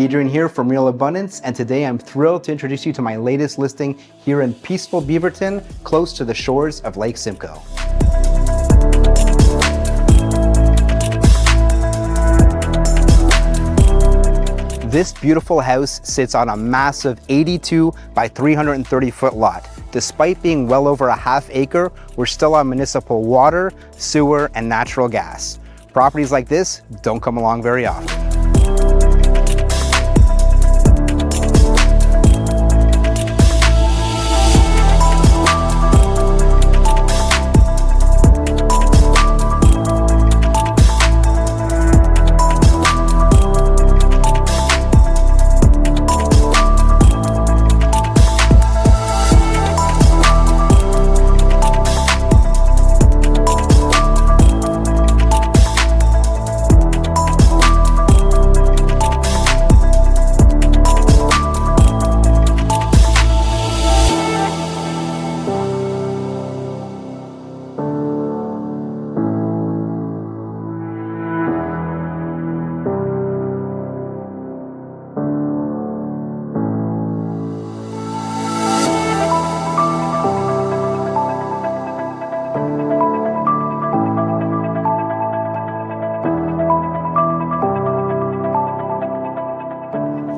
Adrian here from RealAbundance, and today I'm thrilled to introduce you to my latest listing here in peaceful Beaverton, close to the shores of Lake Simcoe. This beautiful house sits on a massive 82 by 330 foot lot. Despite being well over a half acre, we're still on municipal water, sewer, and natural gas. Properties like this don't come along very often.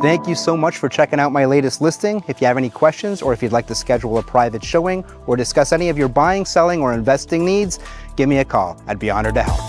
Thank you so much for checking out my latest listing. If you have any questions or if you'd like to schedule a private showing or discuss any of your buying, selling, or investing needs, give me a call. I'd be honored to help.